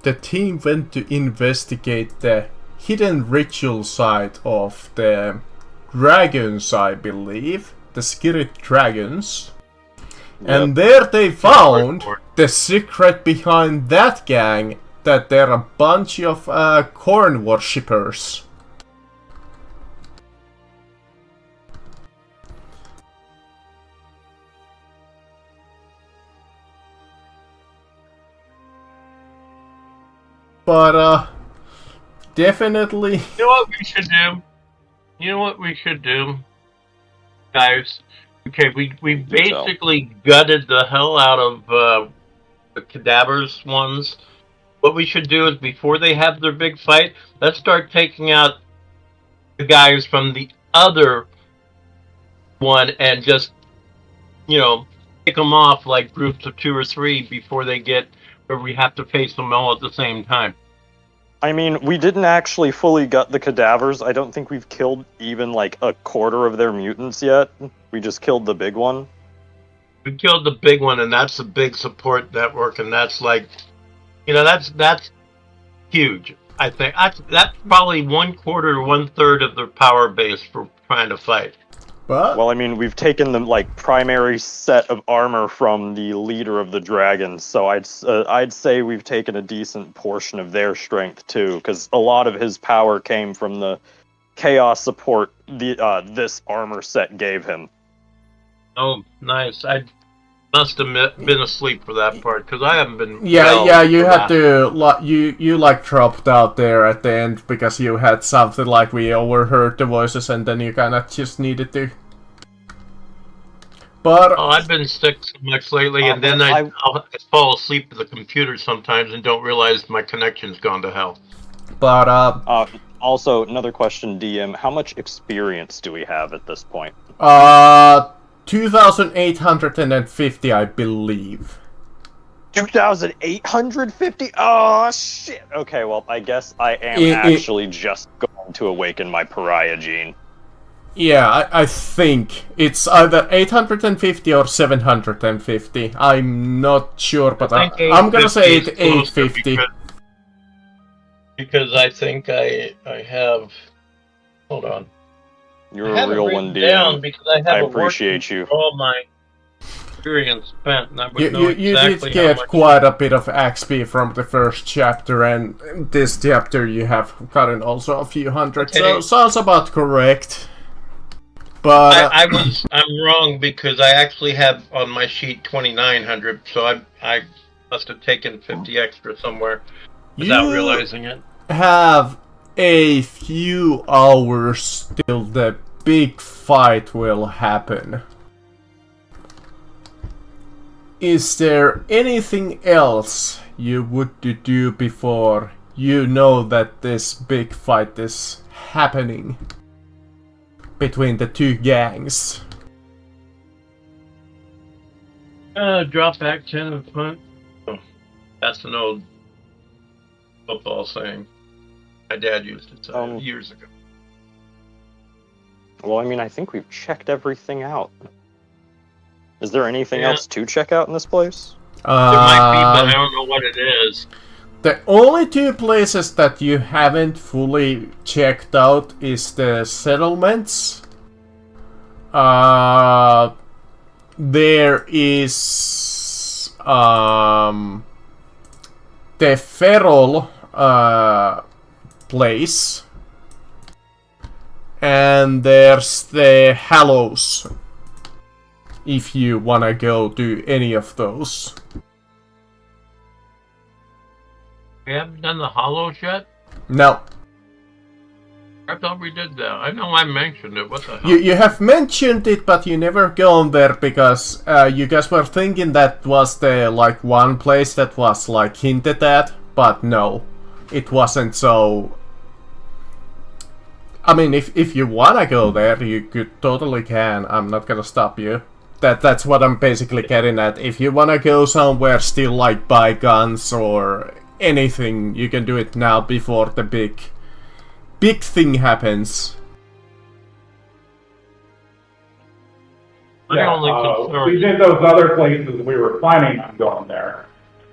the team went to investigate the hidden ritual site of the dragons, I believe, the spirit dragons. Yep. And there they found the secret behind that gang, that they're a bunch of corn worshippers. But definitely. You know what we should do? You know what we should do, guys? Okay, we basically gutted the hell out of the cadavers ones. What we should do is, before they have their big fight, let's start taking out the guys from the other one and just, pick them off like groups of 2 or 3 before they get where we have to face them all at the same time. I mean, we didn't actually fully gut the cadavers. I don't think we've killed even like a quarter of their mutants yet. We just killed the big one. We killed the big one, and that's the big support network, and that's like, that's huge. I think that's probably 1/4 or 1/3 of their power base for trying to fight. But well, I mean, we've taken the like primary set of armor from the leader of the dragons, so I'd say we've taken a decent portion of their strength too, because a lot of his power came from the chaos support this armor set gave him. Oh, nice! I must have been asleep for that part, because I haven't been. Yeah, you had to you like dropped out there at the end because you had something like we overheard the voices, and then you kind of just needed to. But I've been sick so much lately, and then I'll fall asleep at the computer sometimes and don't realize my connection's gone to hell. But also another question, DM: how much experience do we have at this point? 2,850, I believe. 2,850? Oh shit! Okay, well, I guess I am actually just going to awaken my pariah gene. Yeah, I think it's either 850 or 750. I'm not sure, but I'm gonna say 850. Because I think I have. Hold on. You're a real one, DM. I appreciate you. All my experience spent. And I would know you exactly did get quite a bit of XP from the first chapter, and this chapter you have gotten also a few hundred. Okay. So sounds about correct. But I'm wrong, because I actually have on my sheet 2,900, so I must have taken 50 extra somewhere without realizing it. Have a few hours till the big fight will happen. Is there anything else you would do before you know that this big fight is happening between the two gangs? Drop back 10 and punt. Oh, that's an old football saying. My dad used it years ago. Well, I mean, I think we've checked everything out. Is there anything else to check out in this place? There might be, but I don't know what it is. The only 2 places that you haven't fully checked out is the settlements. There is the feral place, and there's the Hallows, if you wanna go to any of those. We haven't done the Hollows yet? No. I thought we did that. I know I mentioned it. What the hell? You have mentioned it, but you never gone there because you guys were thinking that was the one place that was hinted at, but no, it wasn't. So I mean, if you wanna go there, you could totally can. I'm not gonna stop you. That's what I'm basically getting at. If you wanna go somewhere still buy guns or anything, you can do it now before the big thing happens. Yeah, we did those other places. We were planning on going there,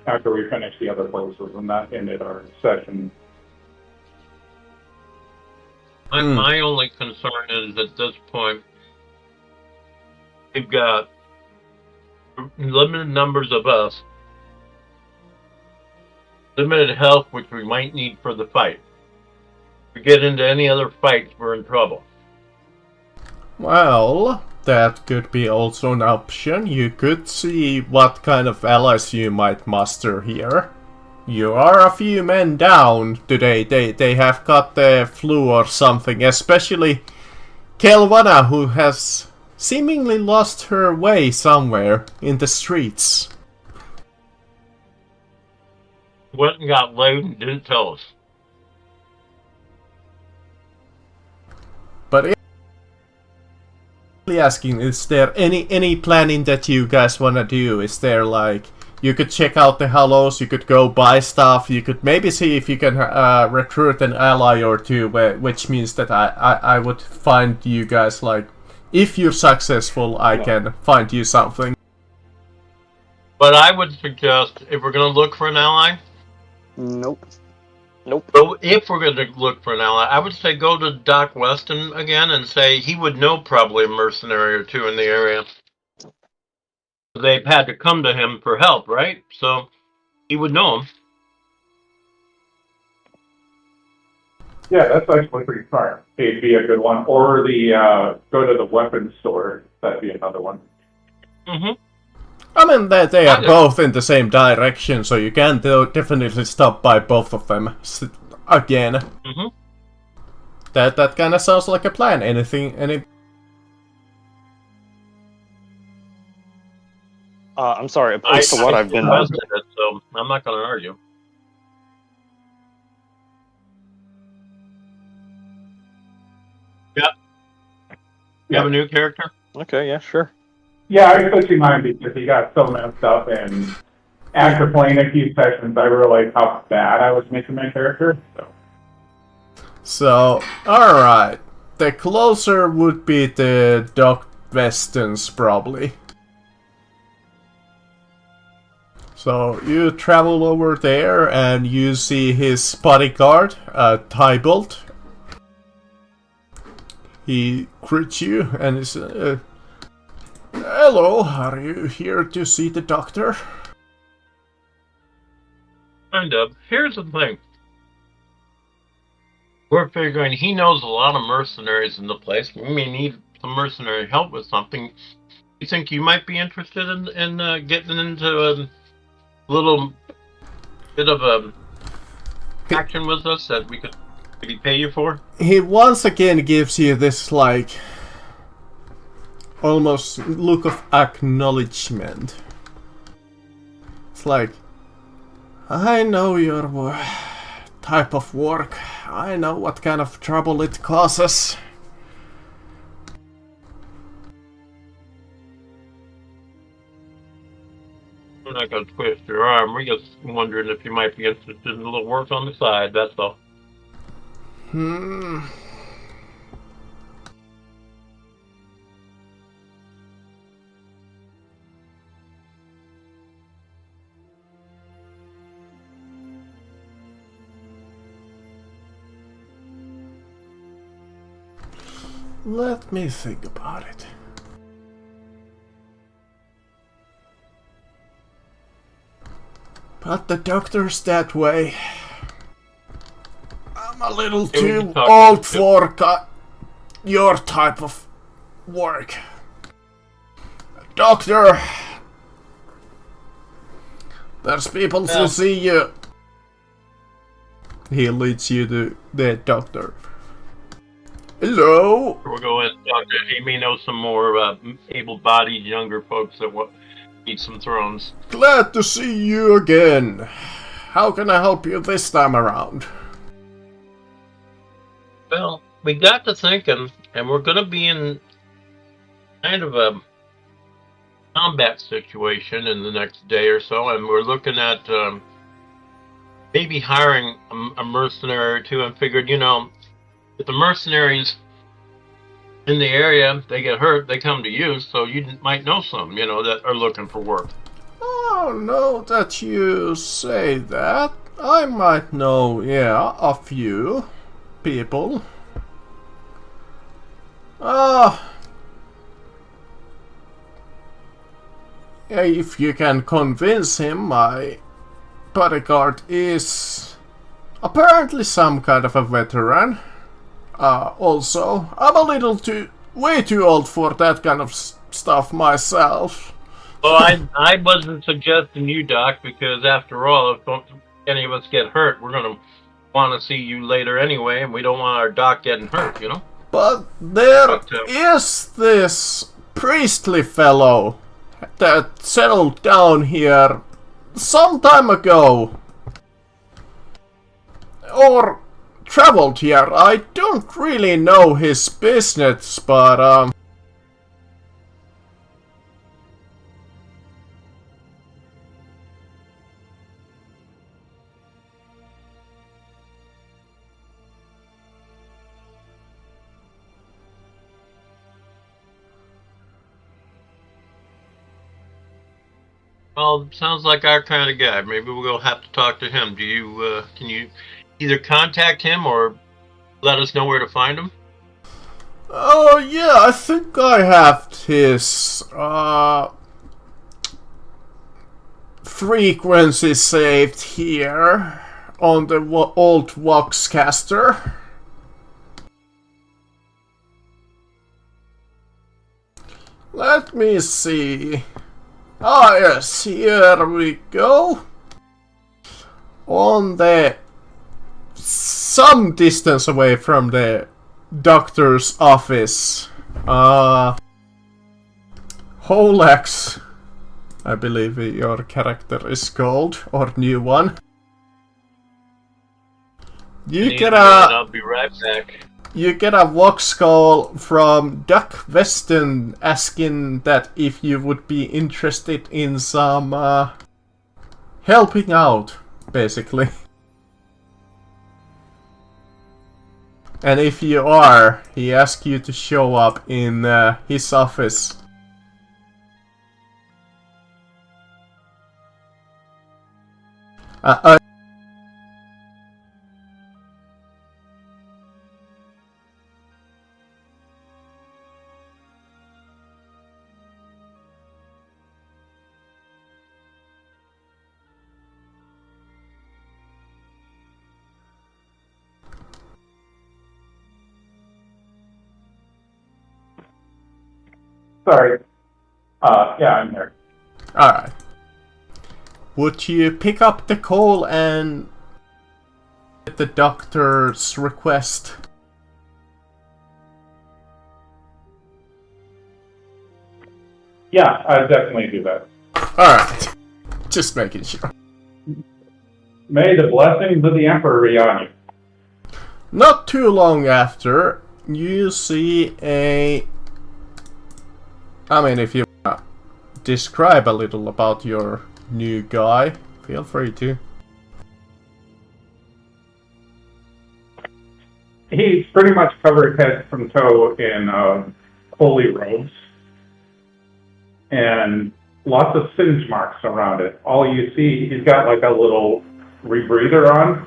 after we finish the other places, and that ended our session. My only concern is at this point, we've got limited numbers of us, limited health, which we might need for the fight. If we get into any other fights, we're in trouble. Well, that could be also an option. You could see what kind of allies you might muster here. You are a few men down today. They have got the flu or something, especially Kelvana, who has seemingly lost her way somewhere in the streets. Went and got laid and didn't tell us. But asking, is there any planning that you guys wanna do? Is there like, you could check out the Hallows, you could go buy stuff, you could maybe see if you can recruit an ally or two, which means that I would find you guys, like, if you're successful, I can find you something. But I would suggest, if we're going to look for an ally, Nope. so if we're going to look for an ally, I would say go to Doc Weston again and say he would know probably a mercenary or two in the area. They've had to come to him for help, right? So he would know them. Yeah, that's actually pretty smart. It'd be a good one. Or the go to the weapons store. That'd be another one. Mm-hmm. I mean, they are both in the same direction, so you can definitely stop by both of them again. Mm-hmm. That kind of sounds like a plan. Any? I'm sorry. Opposed to what I've been. So I'm not going to argue. Yeah. You have a new character? Okay, yeah, sure. Yeah, I switching mine because he got so messed up, and after playing a few sessions, I realized how bad I was making my character. So, alright. The closer would be the Doc Westons, probably. So, you travel over there and you see his bodyguard, Tybalt. He greets you and is, hello, are you here to see the doctor? Kind of. Here's the thing. We're figuring he knows a lot of mercenaries in the place. We may need some mercenary help with something. You think you might be interested in getting into a little bit of action with us that we could maybe pay you for? He once again gives you this, like, almost look of acknowledgement. It's like, I know your type of work. I know what kind of trouble it causes. We're not going to twist your arm. We're just wondering if you might be interested in a little work on the side, that's all. Let me think about it. But the doctor's that way. I'm a little too old for your type of work. Doctor! There's people to see you. He leads you to the doctor. Hello? We'll go in and talk to him. He may know some more able-bodied younger folks that need some thrones. Glad to see you again. How can I help you this time around? Well, we got to thinking, and we're going to be in kind of a combat situation in the next day or so, and we're looking at maybe hiring a mercenary or two, and figured, you know, if the mercenaries in the area, they get hurt, they come to you, so you might know some, you know, that are looking for work. Oh, now that you say that, I might know, yeah, a few people. Yeah, if you can convince him, my bodyguard is apparently some kind of a veteran. Also, I'm a little way too old for that kind of stuff myself. Well, I wasn't suggesting you, Doc, because after all, if any of us get hurt, we're going to want to see you later anyway, and we don't want our Doc getting hurt, you know? But there is this priestly fellow that settled down here some time ago. Or traveled here. I don't really know his business, but Well, sounds like our kind of guy. Maybe we'll have to talk to him. Can you either contact him or let us know where to find him? oh yeah, I think I have his frequency saved here on the old Voxcaster. Let me see. Ah yes, here we go. On the some distance away from the doctor's office. Holax, I believe your character is called, or new one. I'll be right back. You get a vox call from Duck Weston asking that if you would be interested in some helping out, basically. And if you are, he asks you to show up in his office. Sorry. Yeah, I'm here. Alright. Would you pick up the call and get the doctor's request? Yeah, I'd definitely do that. Alright. Just making sure. May the blessings of the Emperor be on you. Not too long after, you see I mean, if you describe a little about your new guy, feel free to. He's pretty much covered head from toe in holy robes and lots of singe marks around it. All you see, he's got like a little rebreather on,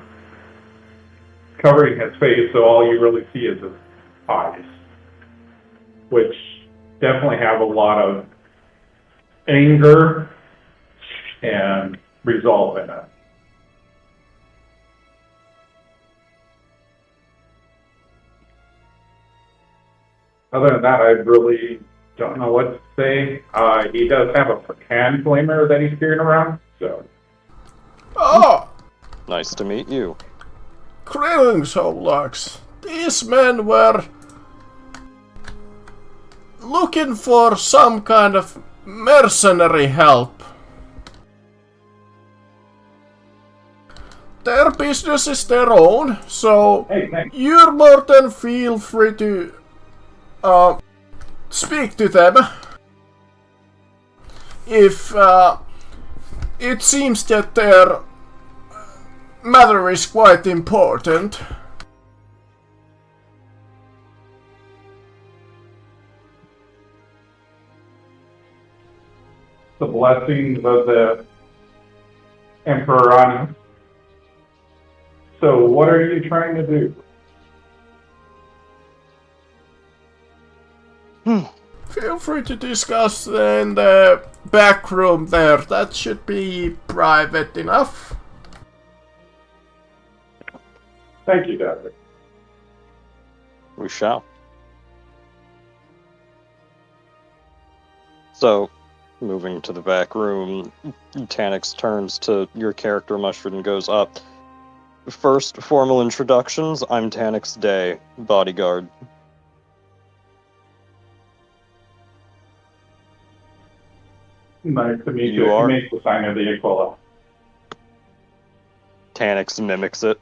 covering his face, so all you really see is his eyes, which definitely have a lot of anger and resolve in it. Other than that, I really don't know what to say. He does have a hand flamer that he's carrying around, so. Oh! Nice to meet you. Greetings, Holax. These men were looking for some kind of mercenary help. Their business is their own, so you're more than feel free to speak to them. If it seems that their matter is quite important. The blessings of the Emperor on. So what are you trying to do? Feel free to discuss in the back room there. That should be private enough. Thank you, Doctor. We shall. So, moving to the back room, Tanix turns to your character, Mushroom, and goes up. First, formal introductions. I'm Tanix Day, bodyguard. Nice to meet You you. are? He makes the sign of the Aquila. Tanix mimics it.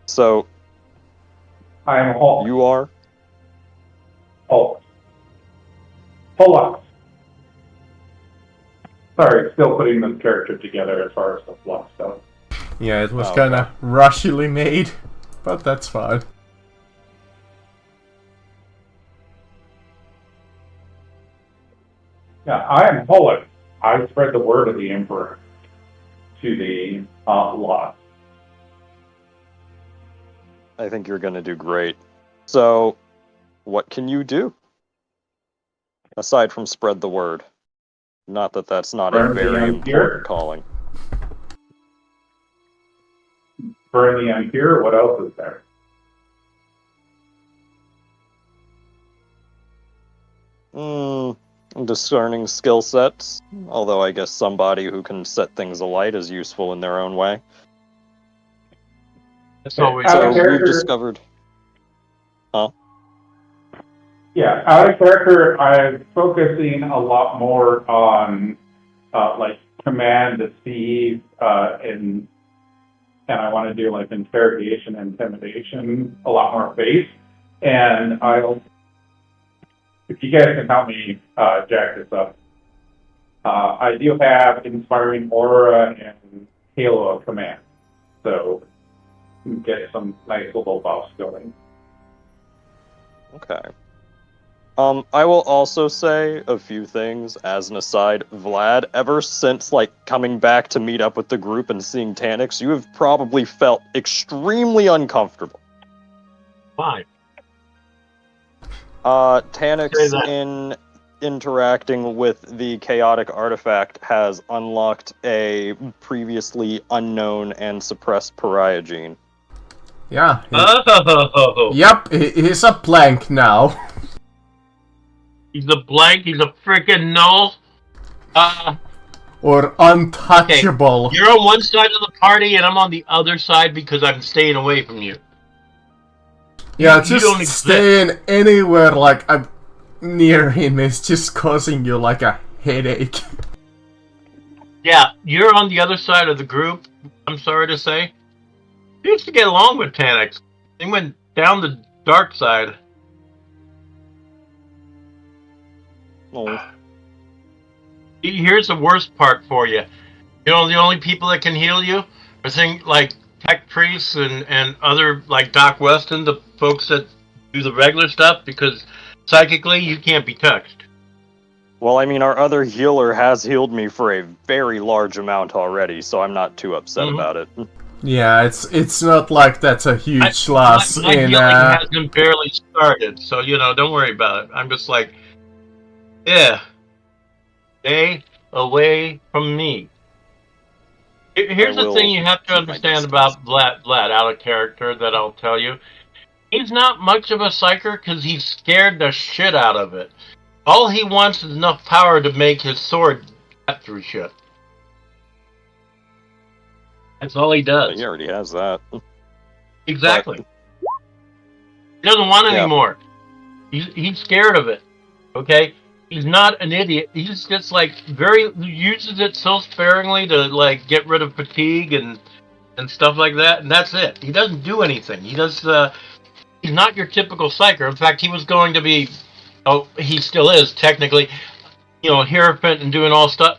So, I am Hulk. you are? Hulk. Hulk. Sorry, still putting this character together as far as the fluff stuff. Yeah, it was Oh, kinda okay. rushily made, but that's fine. Yeah, I am Hulk. I spread the word of the Emperor to the lost. I think you're gonna do great. So, what can you do? Aside from spread the word. Not that that's not a Burn the very impure. important calling. Burn the impure, what else is there? Discerning skill sets. Although I guess somebody who can set things alight is useful in their own way. That's always Out So of we've character, discovered. yeah, out of character, I'm focusing a lot more on like command, deceive, and I want to do like interrogation, intimidation, a lot more base. And if you guys can help me jack this up, I do have inspiring aura and halo of command, so get some nice little buffs going. Okay. I will also say a few things as an aside. Vlad, ever since coming back to meet up with the group and seeing Tanix, you have probably felt extremely uncomfortable. fine. Say Tanix, that. in interacting with the chaotic artifact, has unlocked a previously unknown and suppressed pariah gene. Yeah. Oh, Yep, he's a plank now. he's a blank. He's a freaking null. Or untouchable. You're on one side of the party, and I'm on the other side because I'm staying away from you. Yeah, You don't just exist. staying anywhere I'm near him is just causing you like a headache. Yeah, you're on the other side of the group. I'm sorry to say. You used to get along with Tanix. They went down the dark side. Oh, Here's the worst part for you. You know, the only people that can heal you are things like tech priests and other, like Doc Weston, the folks that do the regular stuff, because psychically you can't be touched. well, I mean, our other healer has healed me for a very large amount already, so I'm not too upset Mhm. about it. Yeah, it's not like that's a huge loss My in healing hasn't barely started, so, don't worry about it. I'm just like, yeah, stay away from me. Here's I the will thing you have to keep my understand distance. about Vlad, out of character, that I'll tell you. He's not much of a psyker because he's scared the shit out of it. All he wants is enough power to make his sword cut through shit. That's all he does. He already has that. Exactly. He doesn't want Yeah. any more. He's scared of it. Okay? He's not an idiot. He's just he uses it so sparingly to get rid of fatigue and stuff like that, and that's it. He doesn't do anything. He's not your typical psyker. In fact, he was going to be, he still is technically, Hierophant and doing all stuff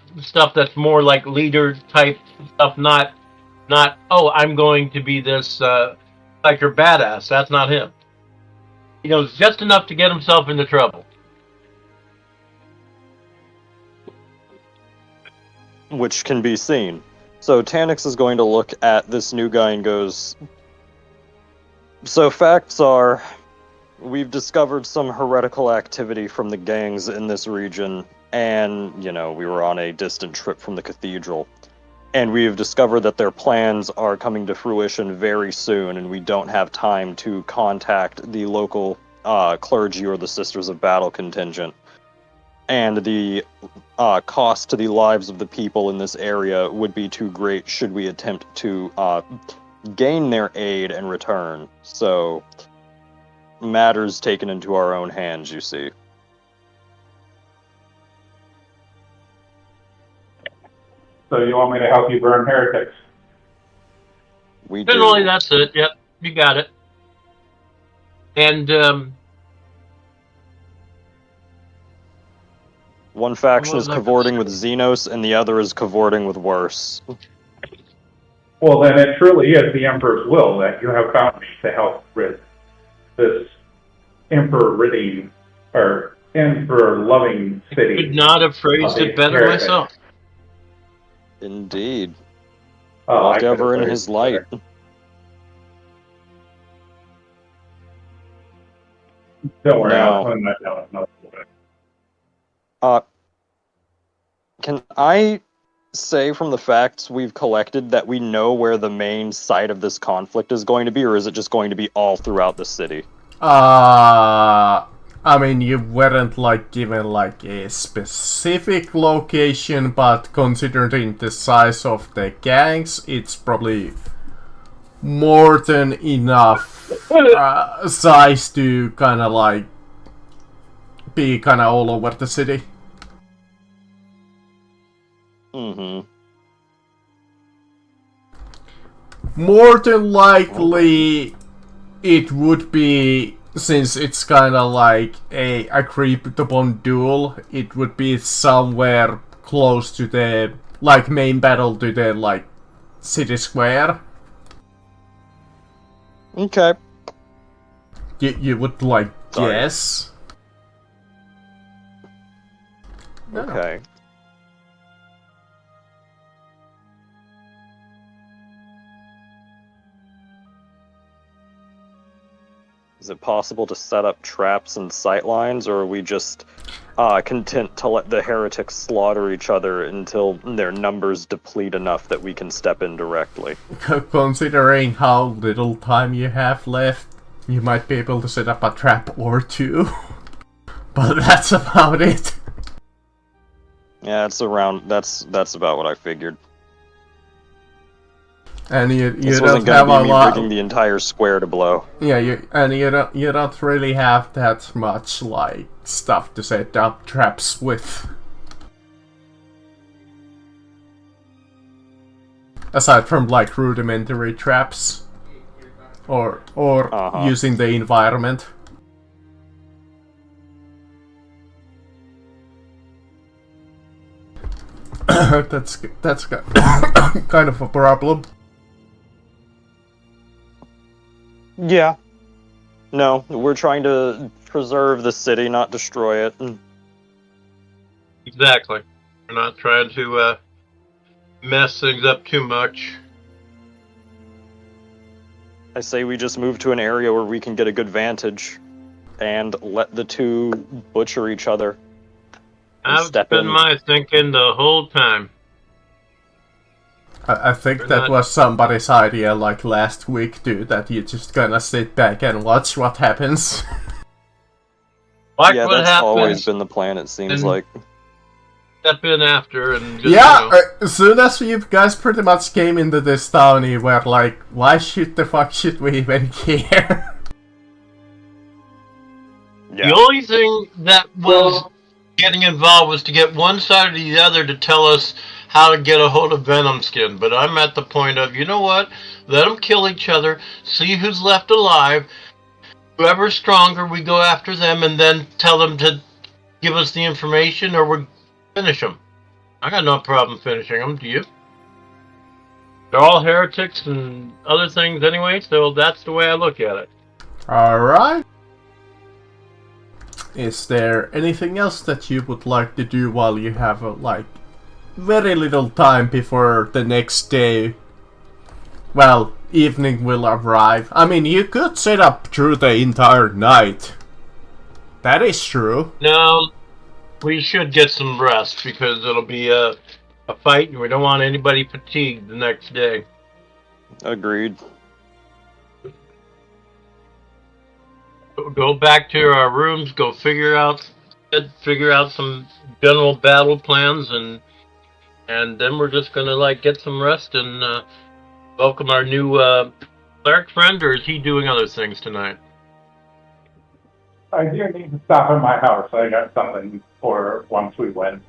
that's more like leader type stuff, not I'm going to be this psyker badass. That's not him. He knows just enough to get himself into trouble. which can be seen. So Tanix is going to look at this new guy and goes, so facts are, we've discovered some heretical activity from the gangs in this region, and, we were on a distant trip from the cathedral. And we've discovered that their plans are coming to fruition very soon, and we don't have time to contact the local clergy or the Sisters of Battle contingent. And the cost to the lives of the people in this area would be too great should we attempt to gain their aid and return. So, matters taken into our own hands, you see. So you want me to help you burn heretics? We do. Generally, that's it. Yep, you got it. And one faction is cavorting with Xenos, and the other is cavorting with worse. Well, then it truly is the Emperor's will that you have found me to help rid this Emperor-ridding, or Emperor-loving city. could not have phrased it better heretics. myself. Indeed. Oh, Walk ever in his light. Don't worry, Now- I'll tone that down another bit. Can I say from the facts we've collected that we know where the main site of this conflict is going to be, or is it just going to be all throughout the city? I mean, you weren't given a specific location, but considering the size of the gangs, it's probably more than enough size to be all over the city. Mm-hmm. More than likely, it would be, since it's a agreed upon duel, it would be somewhere close to the main battle, to the city square. Okay. You would Sorry. guess. No. Okay. Is it possible to set up traps and sightlines, or are we just content to let the heretics slaughter each other until their numbers deplete enough that we can step in directly? Considering how little time you have left, you might be able to set up a trap or two. But that's about it. Yeah, it's around. That's about what I figured. And you This don't wasn't have gonna a be me lot. bringing the entire square to blow. Yeah, you don't really have that much stuff to set up traps with. Aside from rudimentary traps, or using the environment. that's kind of a problem. Yeah. No, we're trying to preserve the city, not destroy it. Exactly. We're not trying to mess things up too much. I say we just move to an area where we can get a good vantage and let the two butcher each other. and That's step been in. my thinking the whole time. I think We're that not- was somebody's idea last week too, that you just gonna sit back and watch what happens. Like Yeah, what that's happens, always been the plan, it seems and- like. step in after and just, Yeah, as soon as you guys pretty much came into this town, you were like, why the fuck should we even care? Yeah. The only thing that was getting involved was to get one side or the other to tell us how to get a hold of Venom Skin. But I'm at the point of, you know what? Let them kill each other, see who's left alive. Whoever's stronger, we go after them and then tell them to give us the information or we finish them. I got no problem finishing them, do you? They're all heretics and other things anyway, so that's the way I look at it. Alright. Is there anything else that you would like to do while you have very little time before the next day. Well, evening will arrive. I mean, you could set up through the entire night. That is true. No, we should get some rest because it'll be a fight, and we don't want anybody fatigued the next day. Agreed. Go back to our rooms. Go figure out some general battle plans, and then we're just gonna like get some rest and welcome our new cleric friend. Or is he doing other things tonight? I do need to stop at my house. I got something for once we win.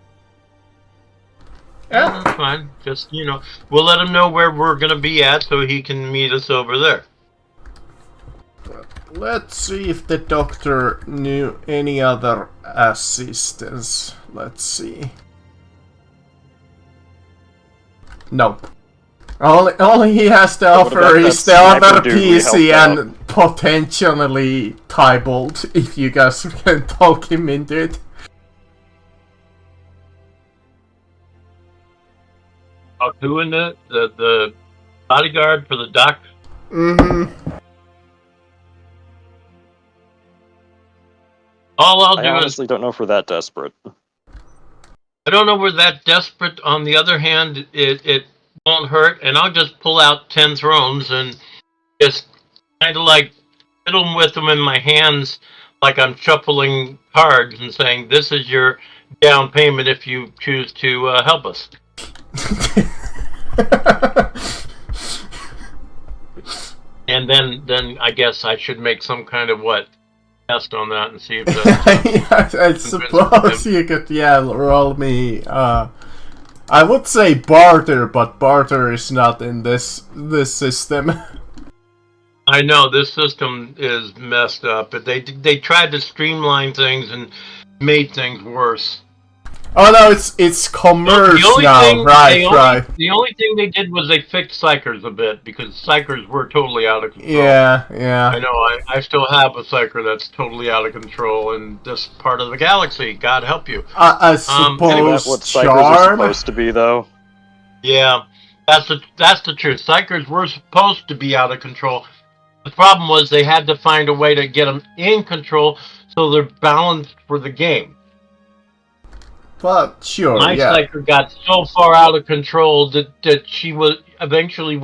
Yeah, that's fine. Just we'll let him know where we're gonna be at, so he can meet us over there. Let's see if the doctor knew any other assistance. Let's see. No. All he has to offer is the other PC and potentially Tybalt, if you guys can talk him into it. Doing the bodyguard for the doc. Mm-hmm. All I'll I do honestly don't know if we're that desperate. I don't know we're that desperate. On the other hand, it won't hurt, and I'll just pull out 10 thrones and just kind of like fiddle with them in my hands like I'm shuffling cards and saying, this is your down payment if you choose to help us. And then I guess I should make some kind of test on that and see if that's I suppose you could roll me I would say barter, but barter is not in this system. I know this system is messed up, but they tried to streamline things and made things worse. Oh no, it's commerce now, right. The only thing they did was they fixed psychers a bit, because psychers were totally out of control. Yeah. I know, I still have a psyker that's totally out of control in this part of the galaxy, God help you. I suppose Anyway, that's what psychers charm are supposed to be, though. Yeah, that's the truth. Psychers were supposed to be out of control. The problem was they had to find a way to get them in control so they're balanced for the game. But sure, My psyker got so far out of control that she eventually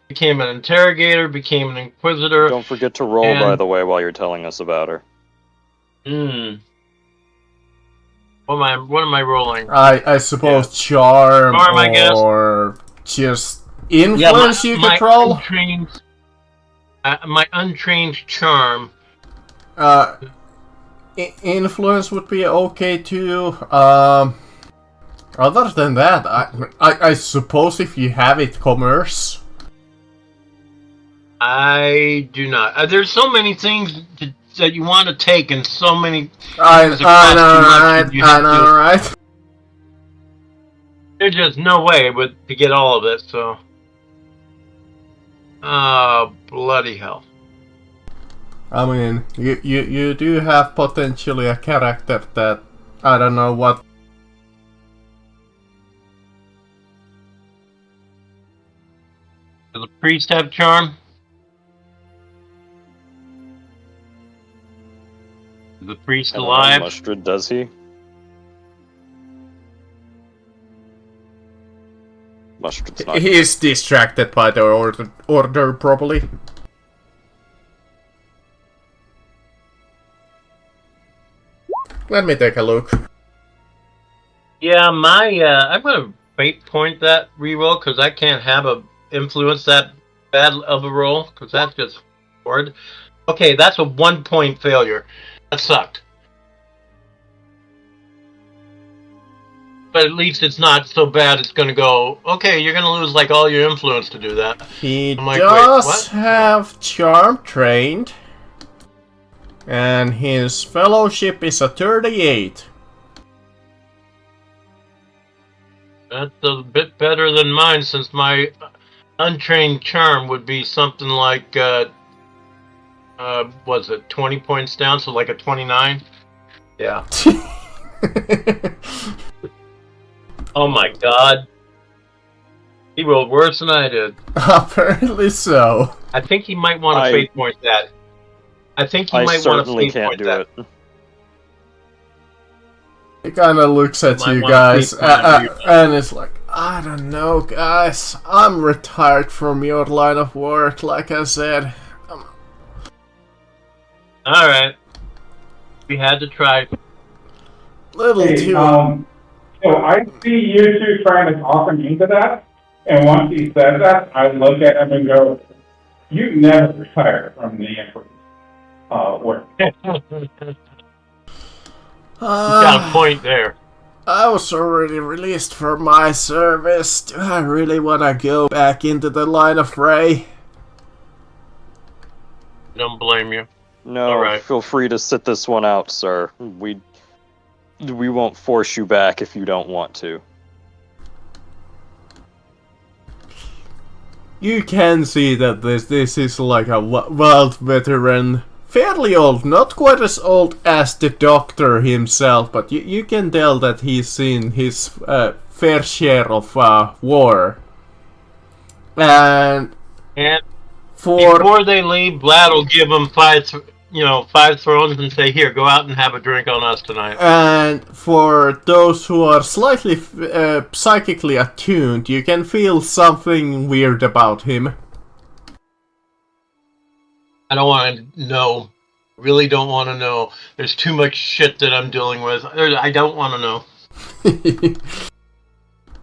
became an interrogator, became an inquisitor. Don't forget to roll, by the way, while you're telling us about her. What am I rolling? I suppose charm I guess. Or just influence you control. My untrained charm. Influence would be okay too. Other than that, I suppose if you have it, commerce. I do not. There's so many things that you want to take, and so many. I know, right? There's just no way to get all of it. So, bloody hell. I mean, you do have potentially a character that I don't know what. Does the priest have charm? Is the priest alive? Mustard, does he? Mustard's not. He is distracted by the order probably. Let me take a look. Yeah, I'm gonna fate point that reroll because I can't have influence that bad of a roll because that's just horrid. Okay, that's a 1-point failure. That sucked. But at least it's not so bad. It's gonna go. Okay, you're gonna lose like all your influence to do that. He like, does have charm trained. And his fellowship is a 38. That's a bit better than mine, since my untrained charm would be something like, was it 20 points down, so like a 29? Yeah. Oh my god. He rolled worse than I did. Apparently so. I think he might want to fate point that. I think he I might want to certainly fate can't point do that. it. He kind of looks at Might you wanna guys fate point it. and it's like, I don't know, guys. I'm retired from your line of work, like I said. Alright. We had to try. Little Hey, too. so I see you two trying to talk him into that, and once he says that, I look at him and go, "You never retire from the Emperor's work." Got a point there. I was already released from my service. Do I really want to go back into the line of fray? Don't blame you. No, All right. feel free to sit this one out, sir. We won't force you back if you don't want to. You can see that this is like a wild veteran. Fairly old, not quite as old as the Doctor himself, but you can tell that he's seen his fair share of war. And before they leave, Vlad will give them five thrones and say, "Here, go out and have a drink on us tonight." And for those who are slightly psychically attuned, you can feel something weird about him. I don't want to know. Really don't want to know. There's too much shit that I'm dealing with. I don't want to know.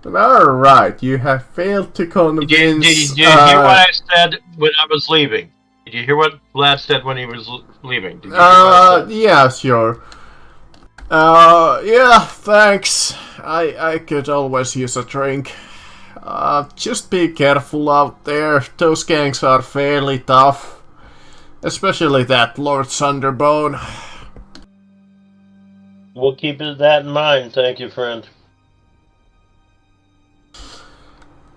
Alright, you have failed to convince... Did you hear what I said when I was leaving? Did you hear what Vlad said when he was leaving? Did you hear what I said? Yeah, sure. Yeah, thanks. I could always use a drink. Just be careful out there. Those gangs are fairly tough. Especially that Lord Sunderbone. We'll keep that in mind, thank you, friend.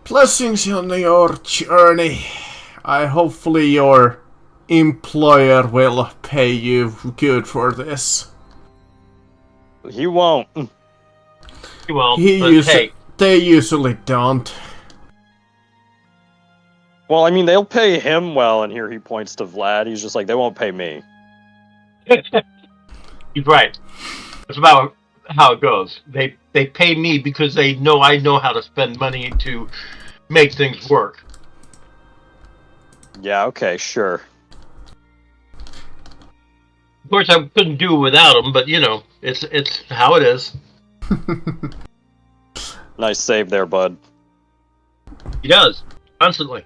Blessings on your journey. Hopefully your employer will pay you good for this. He won't. He won't, but hey. They usually don't. Well, I mean, they'll pay him well, and here he points to Vlad. He's just like, they won't pay me. He's right. That's about how it goes. They pay me because they know I know how to spend money to make things work. Yeah, okay, sure. Of course, I couldn't do it without them, but you know, it's how it is. Nice save there, bud. He does constantly.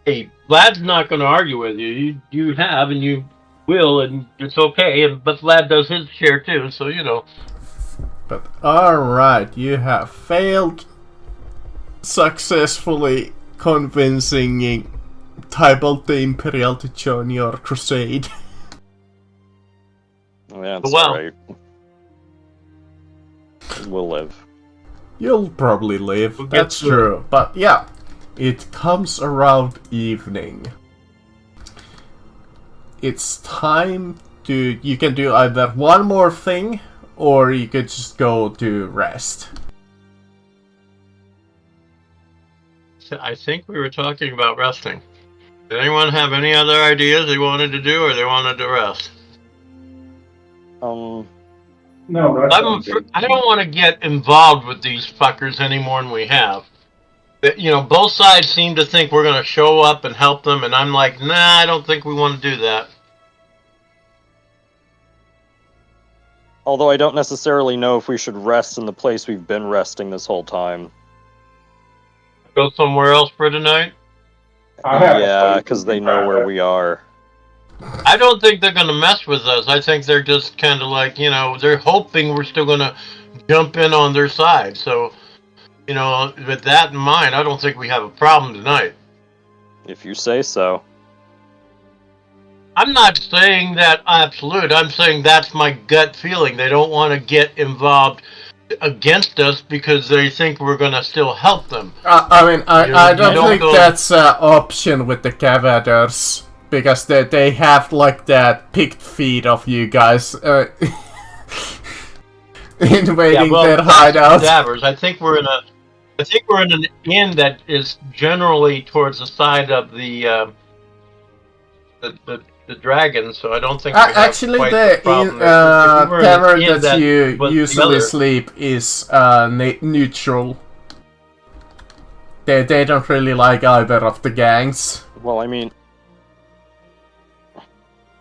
Hey, Vlad's not going to argue with you. You have, and you will, and it's okay. But Vlad does his share too, so you know. But alright, you have failed successfully convincing Tybalt the Imperial to join your crusade. That's well. alright. We'll live. You'll probably live, We'll that's true. But yeah, it comes around evening. It's time to... You can do either one more thing, or you could just go to rest. I think we were talking about resting. Did anyone have any other ideas they wanted to do, or they wanted to rest? No, I don't want to get involved with these fuckers any more than we have. You know, both sides seem to think we're going to show up and help them, and I'm like, nah, I don't think we want to do that. Although I don't necessarily know if we should rest in the place we've been resting this whole time. Go somewhere else for tonight? Yeah, because they know where we are. I don't think they're going to mess with us. I think they're just kind of like, you know, they're hoping we're still going to jump in on their side. So, you know, with that in mind, I don't think we have a problem tonight. If you say so. I'm not saying that absolute. I'm saying that's my gut feeling. They don't want to get involved against us because they think we're going to still help them. I don't think that's an option with the Cavaders. Because they have like that picked feed of you guys. invading their hideout. Cadavers. I think we're in an inn that is generally towards the side of the dragon, so I don't think we have actually quite the problem. tavern that you was the usually other- sleep is neutral. They don't really like either of the gangs. Well, I mean,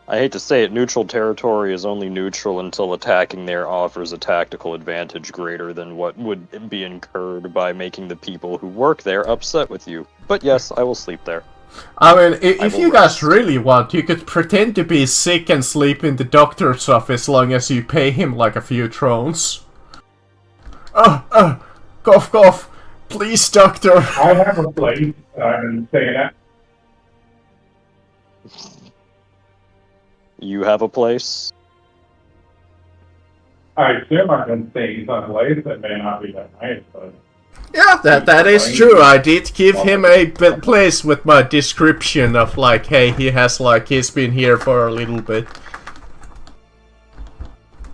I hate to say it, neutral territory is only neutral until attacking there offers a tactical advantage greater than what would be incurred by making the people who work there upset with you. But yes, I will sleep there. I mean, if you guys really want, you could pretend to be sick and sleep in the doctor's office as long as you pay him like a few thrones. Cough, cough. Please, doctor. I have a place. I'm saying that. You have a place? I assume I've been staying someplace that may not be that nice, but Yeah, that is true. I did give him a place with my description of like, hey, he's been here for a little bit.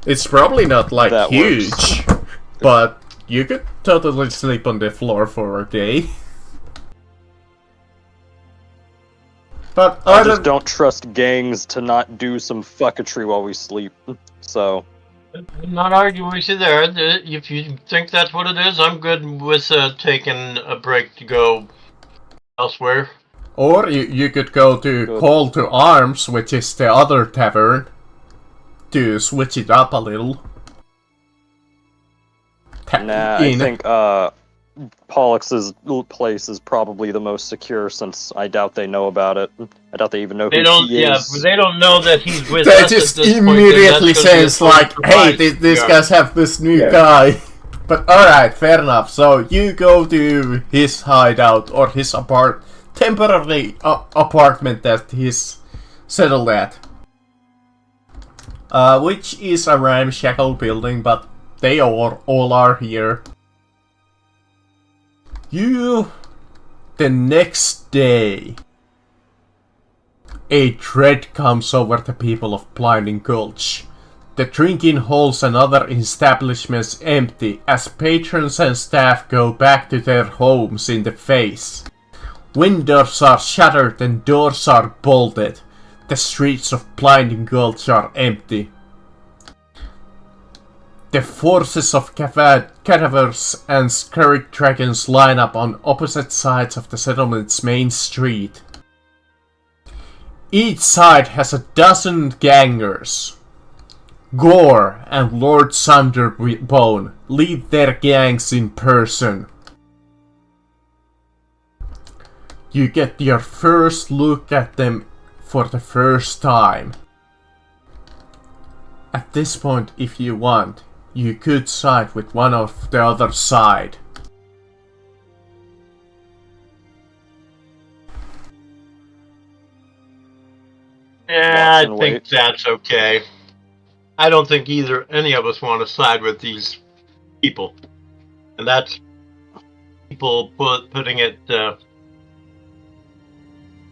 It's probably not like That huge, works. but you could totally sleep on the floor for a day. But I just don't trust gangs to not do some fucketry while we sleep. So, I'm not arguing with you there. If you think that's what it is, I'm good with taking a break to go elsewhere. Or you could go to Good. Call to Arms, which is the other tavern, to switch it up a little. nah, I think Pollux's place is probably the most secure since I doubt they know about it. I doubt they even know who he is. They don't know that he's with That us just at this immediately point, then that's says gonna be a like, surprise. hey, these Yeah. guys have this new Yeah. guy. But alright, fair enough. So you go to his hideout or his temporary apartment that he's settled at. Which is a ramshackle building, but they all are here. The next day, a dread comes over the people of Blinding Gulch. The drinking halls and other establishments empty as patrons and staff go back to their homes in the face. Windows are shuttered and doors are bolted. The streets of Blinding Gulch are empty. The forces of cadavers and scary dragons line up on opposite sides of the settlement's main street. Each side has a dozen gangers. Gore and Lord Sunderbone lead their gangs in person. You get your first look at them for the first time. At this point, if you want, you could side with one of the other side. Yeah, I Watch and think wait. that's okay. I don't think any of us want to side with these people, and that's people putting it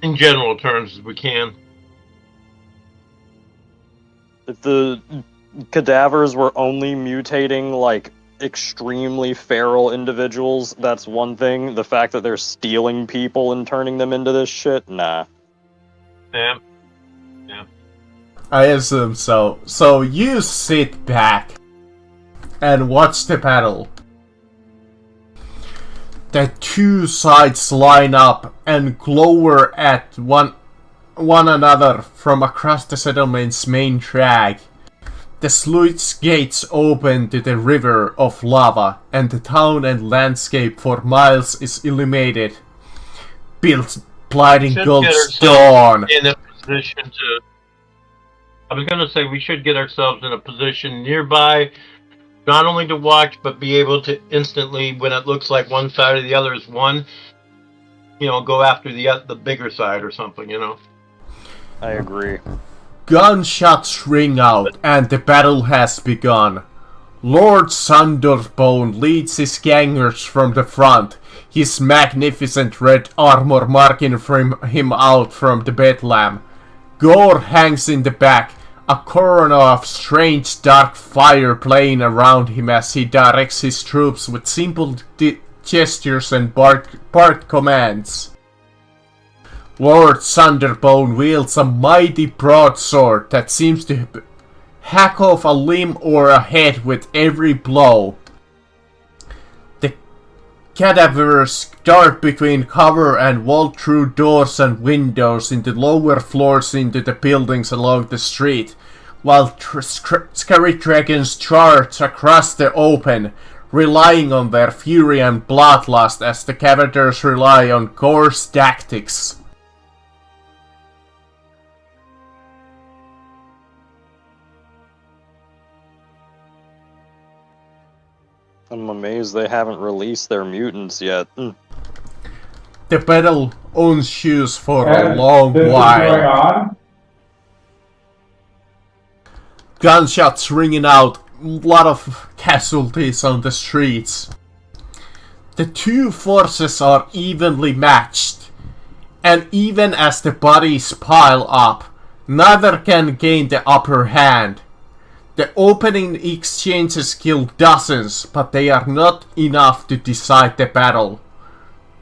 in general terms as we can. If the cadavers were only mutating like extremely feral individuals, that's one thing. The fact that they're stealing people and turning them into this shit, nah. Yeah. I assume so. So you sit back and watch the battle. The two sides line up and glower at one another from across the settlement's main drag. The sluice gates open to the river of lava, and the town and landscape for miles is illuminated. Blinding Should Gulch get ourselves dawn. in a position to. I was going to say we should get ourselves in a position nearby, not only to watch, but be able to instantly, when it looks like one side or the other is won, go after the bigger side or something, I agree. Gunshots ring out and the battle has begun. Lord Sunderbone leads his gangers from the front, his magnificent red armor marking him out from the bedlam. Gore hangs in the back, a corona of strange dark fire playing around him as he directs his troops with simple gestures and barked commands. Lord Thunderbone wields a mighty broadsword that seems to hack off a limb or a head with every blow. The cadavers dart between cover and vault through doors and windows into lower floors into the buildings along the street, while scary dragons charge across the open, relying on their fury and bloodlust as the cadavers rely on coarse tactics. I'm amazed they haven't released their mutants yet. The battle ensues for a And long this is going while. on. Gunshots ringing out, a lot of casualties on the streets. The two forces are evenly matched, and even as the bodies pile up, neither can gain the upper hand. The opening exchanges kill dozens, but they are not enough to decide the battle.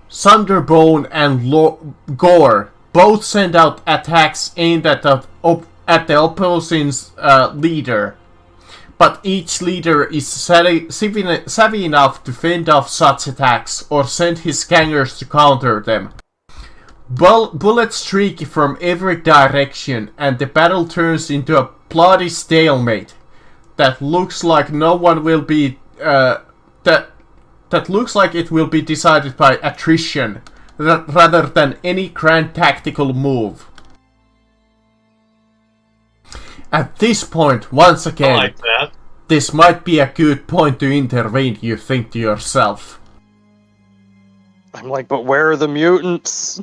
Thunderbone and Gore both send out attacks aimed at the opposing leader, but each leader is savvy enough to fend off such attacks or send his gangers to counter them. Bullets streak from every direction, and the battle turns into a bloody stalemate that looks like no one will be that looks like it will be decided by attrition rather than any grand tactical move. At this point, once I again, like that. this might be a good point to intervene, you think to yourself. I'm like, but where are the mutants?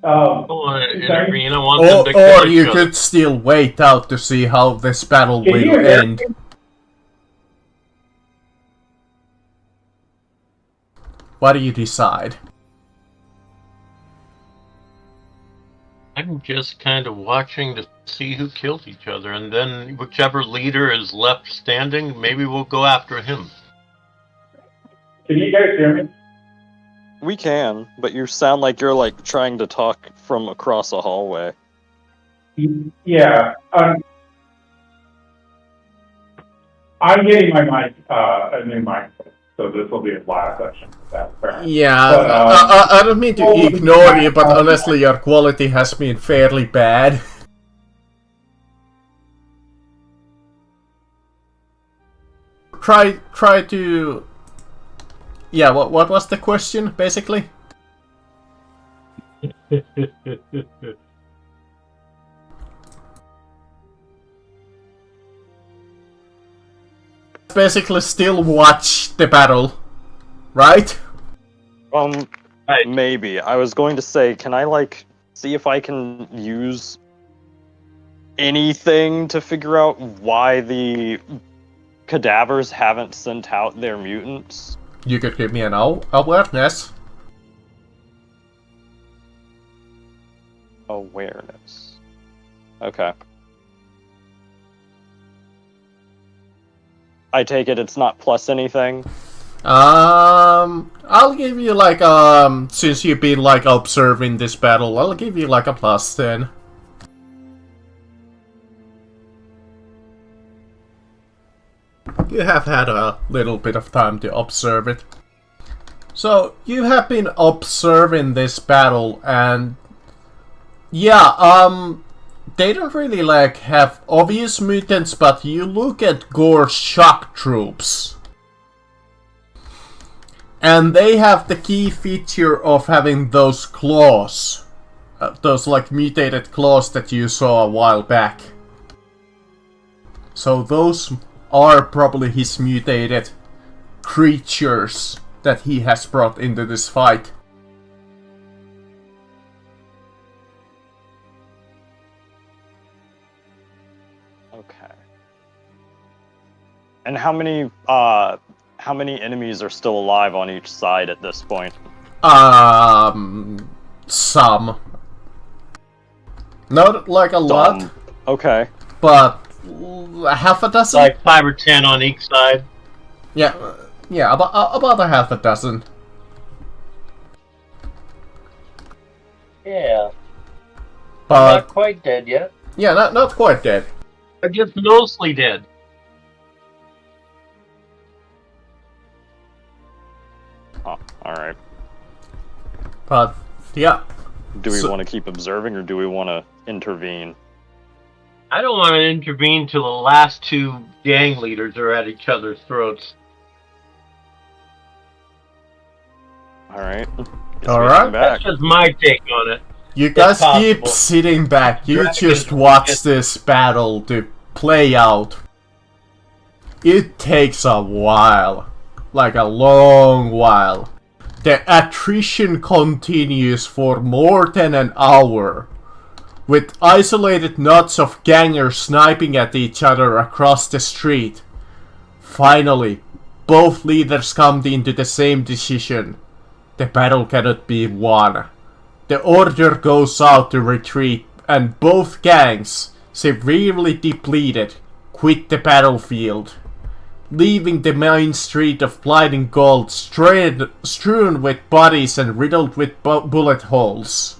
I want to intervene. I want them to Or kill you each other. could still wait out to see how this battle Can will you hear end. me? What do you decide? I'm just kind of watching to see who killed each other, and then whichever leader is left standing, maybe we'll go after him. Can you guys hear me? We can, but you sound like you're like trying to talk from across a hallway. Yeah. I'm getting my mic, a new mic, so this will be a live session. That's fair. Yeah, But, I don't mean to ignore you, but honestly your quality has been fairly bad. Try to... Yeah, what was the question, basically? Basically still watch the battle, right? Right. Maybe. I was going to say, can I like see if I can use anything to figure out why the cadavers haven't sent out their mutants? You could give me an awareness. Awareness. Okay. I take it it's not plus anything? I'll give you like, since you've been like observing this battle, I'll give you like a plus 10. You have had a little bit of time to observe it. So, you have been observing this battle, and yeah, they don't really like have obvious mutants, but you look at Gore's shock troops. And they have the key feature of having those claws. Those like mutated claws that you saw a while back. So those are probably his mutated creatures that he has brought into this fight. Okay. And how many enemies are still alive on each side at this point? some. Not like a lot, Okay. but half a dozen. Like 5 or 10 on each side. Yeah, about a half a dozen. Yeah. But Not quite dead yet. yeah, not quite dead. I just mostly dead. Oh, alright. But yeah, Do we So- want to keep observing or do we want to intervene? I don't want to intervene till the last 2 gang leaders are at each other's throats. Alright. Alright. That's just my take on it. you guys keep possible. sitting back. You Dragons just will watch get- this battle to play out. It takes a while, like a long while. The attrition continues for more than an hour, with isolated knots of gangers sniping at each other across the street. Finally, both leaders come into the same decision. The battle cannot be won. The order goes out to retreat, and both gangs, severely depleted, quit the battlefield, leaving the main street of Blinding Gold strewn with bodies and riddled with bullet holes,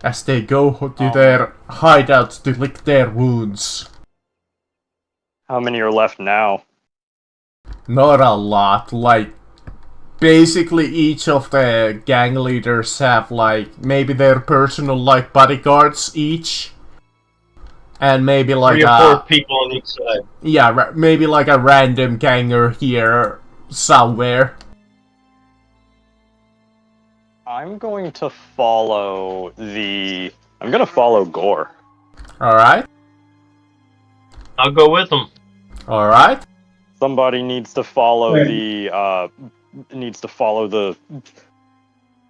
as they go to their hideouts to lick their wounds. How many are left now? Not a lot, like, basically each of the gang leaders have, like, maybe their personal, like, bodyguards each. And maybe like 3 or 4 people on each side. yeah, maybe like a random ganger here somewhere. I'm going to follow I'm going to follow Gore. Alright, I'll go with them. alright. Somebody needs to follow Right. the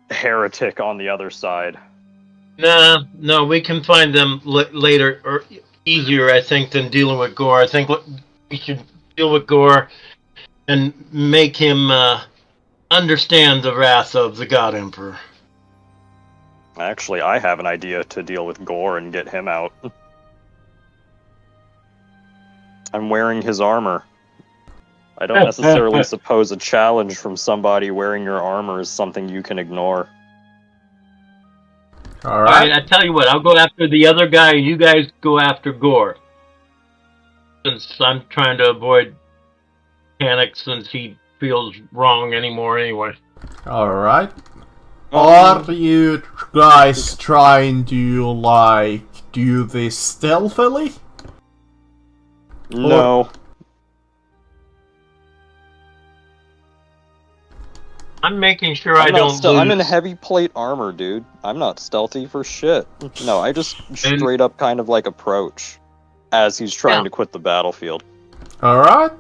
heretic on the other side. No, we can find them later, or easier, I think, than dealing with Gore. I think we should deal with Gore and make him understand the wrath of the God Emperor. Actually, I have an idea to deal with Gore and get him out. I'm wearing his armor. I don't necessarily suppose a challenge from somebody wearing your armor is something you can ignore. Alright. Alright, I tell you what, I'll go after the other guy, and you guys go after Gore. Since I'm trying to avoid panic since he feels wrong anymore anyway. Alright. Are you guys trying to, like, do this stealthily? No. I'm making sure I'm I not don't I'm in lose. heavy plate armor, dude. I'm not stealthy for shit. No, I just straight up kind of like approach as he's trying Yeah. to quit the battlefield. Alright.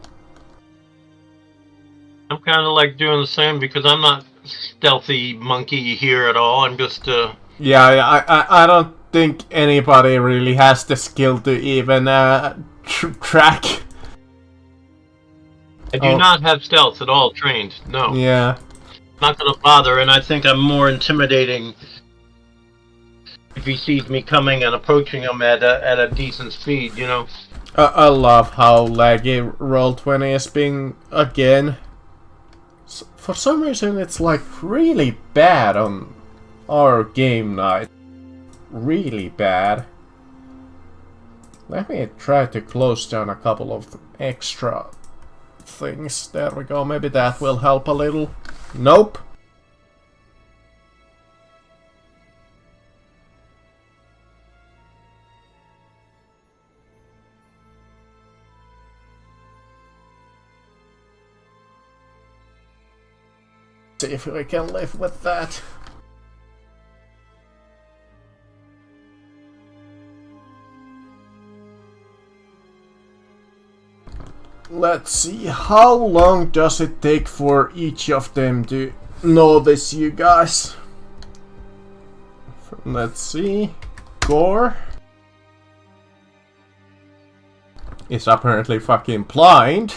I'm kind of like doing the same because I'm not stealthy monkey here at all. I'm just Yeah, I don't think anybody really has the skill to even track. I do not have stealth at all trained. No, Yeah. not gonna bother. And I think I'm more intimidating if he sees me coming and approaching him at a decent speed. You know. I love how laggy Roll20 is being again. For some reason, it's like really bad on our game night. Really bad. Let me try to close down a couple of extra things. There we go. Maybe that will help a little. Nope. See if we can live with that. Let's see, how long does it take for each of them to notice you guys? Let's see. Gore is apparently fucking blind.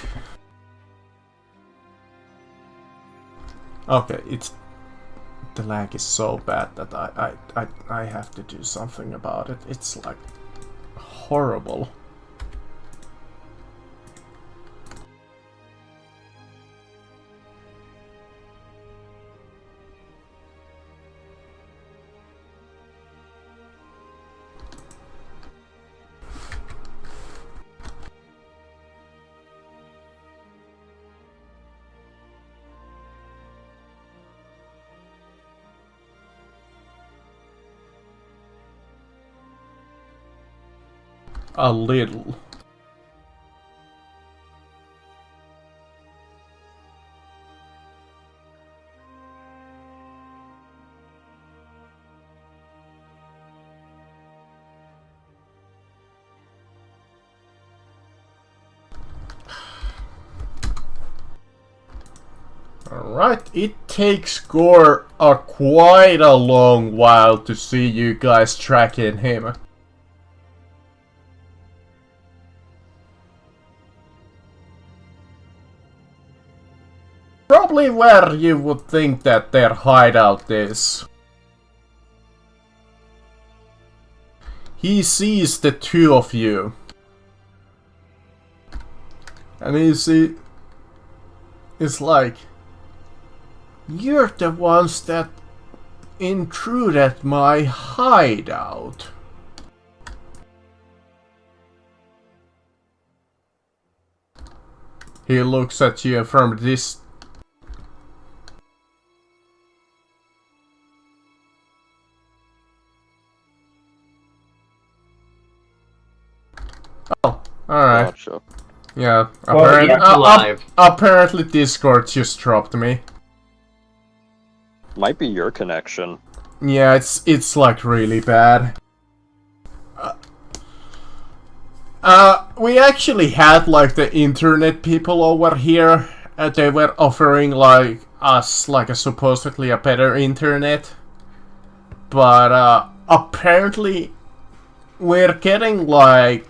Okay, it's the lag is so bad that I have to do something about it. It's like horrible. A little. Alright, it takes Gore quite a long while to see you guys tracking him. Probably where you would think that their hideout is. He sees the two of you. And it's like, you're the ones that intruded my hideout. He looks at you from this. Oh, alright. Gotcha. Yeah, Well, apparently Discord just dropped me. Might be your connection. Yeah, it's like really bad. We actually had like the internet people over here. They were offering like us like a supposedly a better internet, but apparently we're getting like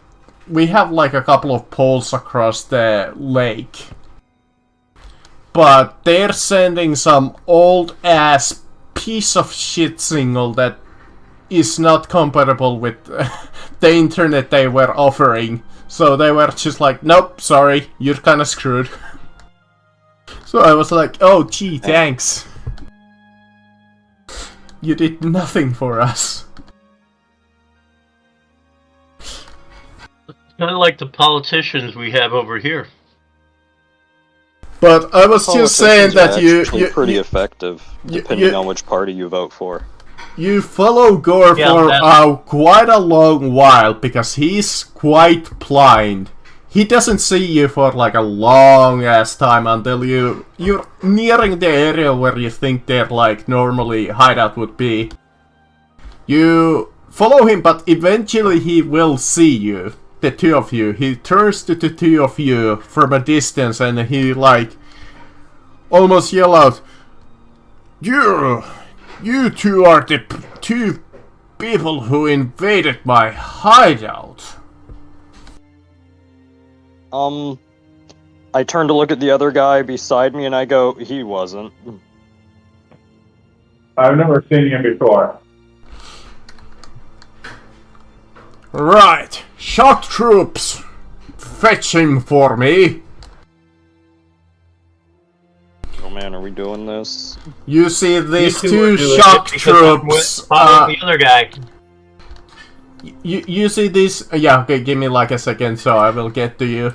we have like a couple of poles across the lake, but they're sending some old ass piece of shit signal that is not compatible with the internet they were offering. So they were just like, nope, sorry, you're kinda screwed. So I was like, oh gee, thanks. You did nothing for us. Kind of like the politicians we have over here. But I was just saying that you pretty effective, depending on which party you vote for. You follow Gore for quite a long while because he's quite blind. He doesn't see you for like a long ass time until you're nearing the area where you think their like normally hideout would be. You follow him, but eventually he will see you. The two of you. He turns to the two of you from a distance and he like almost yell out, You two are the two people who invaded my hideout. I turn to look at the other guy beside me and I go, he wasn't. I've never seen him before. Right, shock troops, fetch him for me. Oh man, are we doing this? You see these You two are doing shock it because I'm troops. following the other guy. You see this? Yeah, okay, give me like a second, so I will get to you.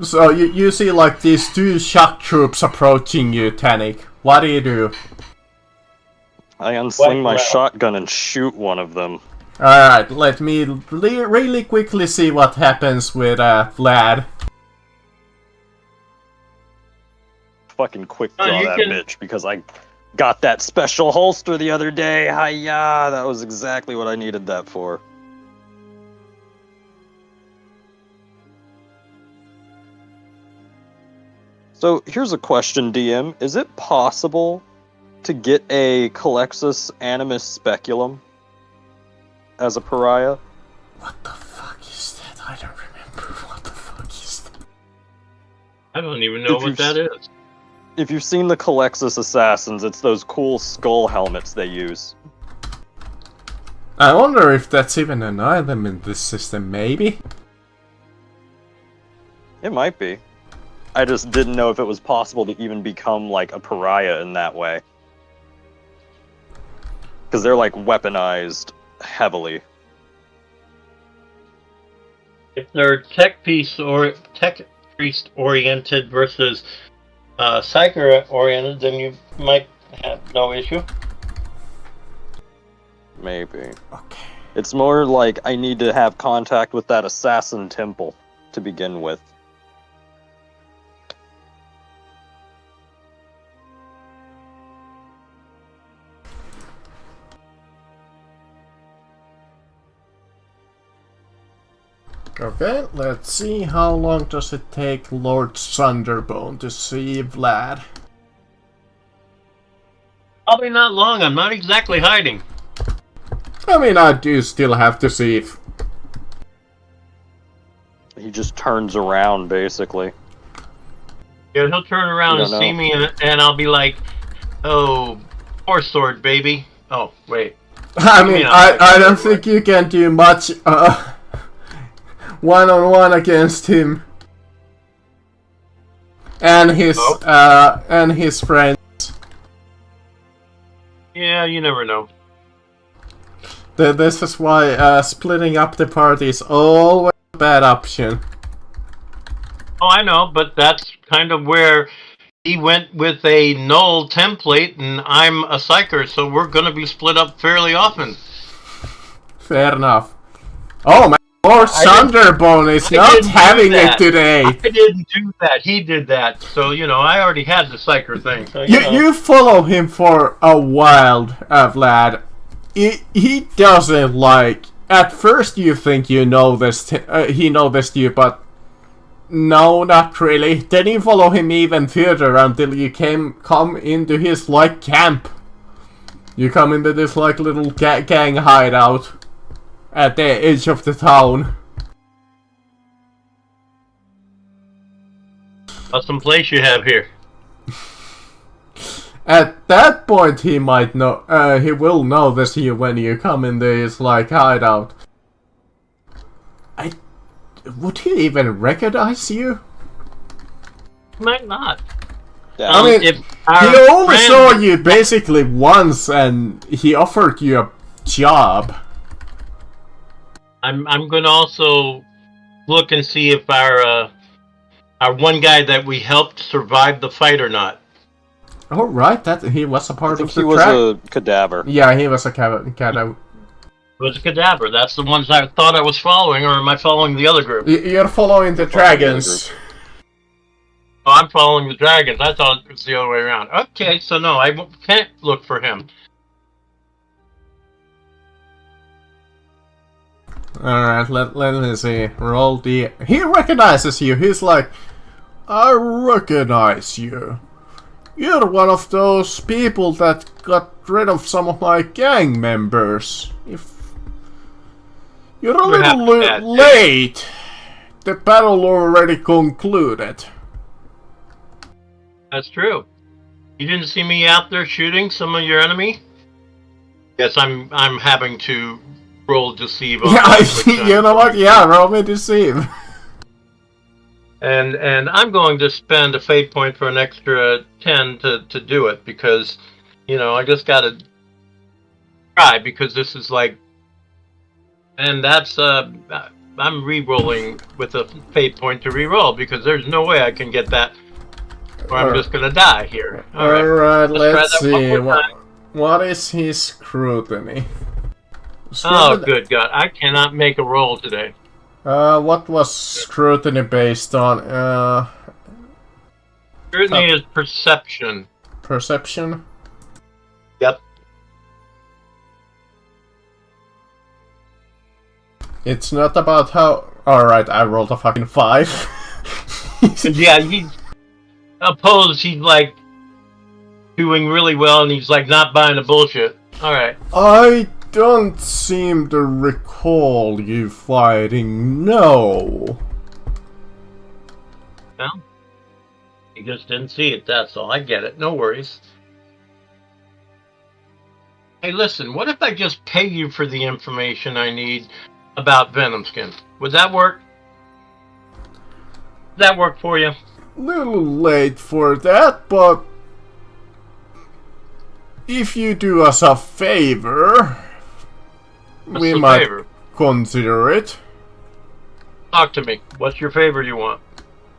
So you see like these two shock troops approaching you, Tanik. What do you do? I unsling my shotgun and shoot one of them. Alright, let me really quickly see what happens with Vlad. Fucking quick draw that bitch because I got that special holster the other day. Hiya! That was exactly what I needed that for. So here's a question, DM. Is it possible to get a Calexis Animus Speculum as a pariah? What the fuck is that? I don't remember. What the fuck is that? I don't even know what that is. If you've seen the Calexis assassins, it's those cool skull helmets they use. I wonder if that's even an item in this system, maybe? It might be. I just didn't know if it was possible to even become, like, a pariah in that way. Because they're, like, weaponized heavily. If they're tech priest oriented versus psyker oriented, then you might have no issue. Maybe. Okay. It's more like I need to have contact with that assassin temple to begin with. Okay, let's see how long does it take Lord Thunderbone to see Vlad. Probably not long. I'm not exactly hiding. I mean, I do still have to see if... He just turns around, basically. Yeah, he'll turn around You and don't see know. me, and I'll be like, "Oh, horse sword, baby." Oh, wait. I mean, Yeah, I don't think you can do much one-on-one against him. And his friends. Yeah, you never know. This is why splitting up the party is always a bad option. Oh, I know, but that's kind of where he went with a null template, and I'm a psyker, so we're gonna be split up fairly often. Fair enough. Oh man, Lord Thunderbone is not having it today. I didn't do that. He did that. So, I already had the psyker thing. So, You follow him for a while, Vlad. He doesn't like... At first you think you know this, he noticed you, but... No, not really. Then you follow him even further until you come into his, like, camp. You come into this, like, little gang hideout at the edge of the town. Awesome place you have here. At that point, he might know. He will notice you when you come into his like hideout. Would he even recognize you? Might not. Yeah. I mean, if he only saw you basically once, and he offered you a job. I'm going to also look and see if our one guy that we helped survived the fight or not. Oh right, that he was a part I of think the he was track. a cadaver. Yeah, he was a cadaver. It was a cadaver. That's the ones I thought I was following, or am I following the other group? You're following the dragons. Oh, I'm following the dragons. I thought it was the other way around. Okay, so no, I can't look for him. Alright, let me see. Roll the... He recognizes you. He's like, I recognize you. You're one of those people that got rid of some of my gang members. You're a little late. The battle already concluded. That's true. You didn't see me out there shooting some of your enemy? Yes, I'm having to roll deceive on Yeah, that, which you know what? Yeah, roll me deceive. And I'm going to spend a fate point for an extra 10 to do it, because, I just gotta try, because this is like... And that's, I'm re-rolling with a fate point to re-roll, because there's no way I can get that, or I'm just gonna die here. Alright, let's try that see. one more time. What is his scrutiny? Oh, good God. I cannot make a roll today. What was scrutiny based on? Scrutiny is perception. Perception? Yep. It's not about how... Alright, I rolled a fucking 5. Yeah, he's opposed. He's like doing really well, and he's like not buying the bullshit. Alright. I don't seem to recall you fighting, no. Well, You just didn't see it, that's all. I get it. No worries. Hey, listen, what if I just pay you for the information I need about Venom Skin? Would that work? Would that work for you? Little late for that, but if you do us a favor, What's we the might favor? consider it. Talk to me. What's your favor you want?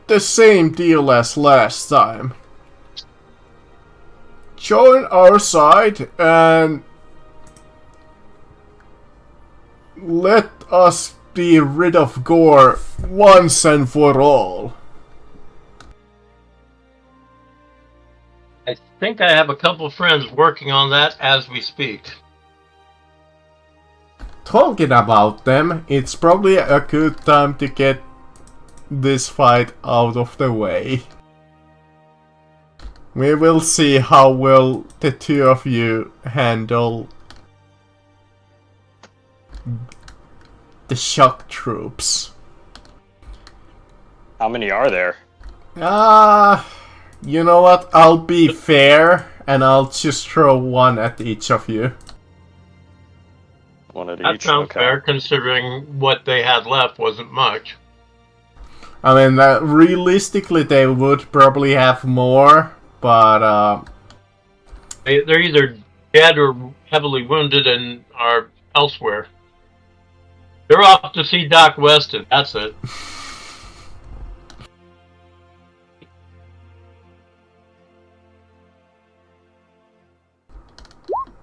The same deal as last time. Join our side and let us be rid of Gore once and for all. I think I have a couple friends working on that as we speak. Talking about them, it's probably a good time to get this fight out of the way. We will see how well the two of you handle the shock troops. How many are there? You know what? I'll be fair and I'll just throw one at each of you. One at That each. sounds Okay. fair, considering what they had left wasn't much. I mean, realistically, they would probably have more, but They're either dead or heavily wounded and are elsewhere. They're off to see Doc Weston, that's it.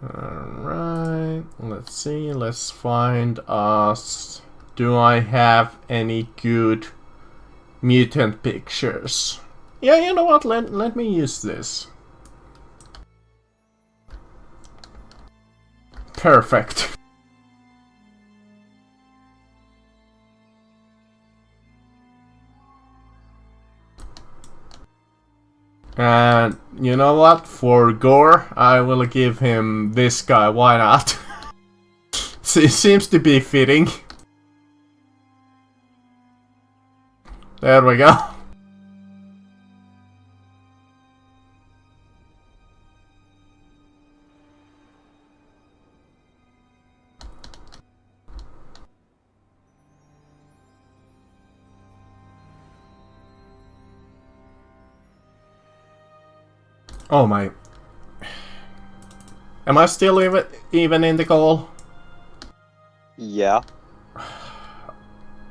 Alright, let's see, let's find us. Do I have any good mutant pictures? Yeah, you know what, let me use this. Perfect. And you know what? For Gore, I will give him this guy. Why not? It seems to be fitting. There we go. Oh my. Am I still even in the goal? Yeah.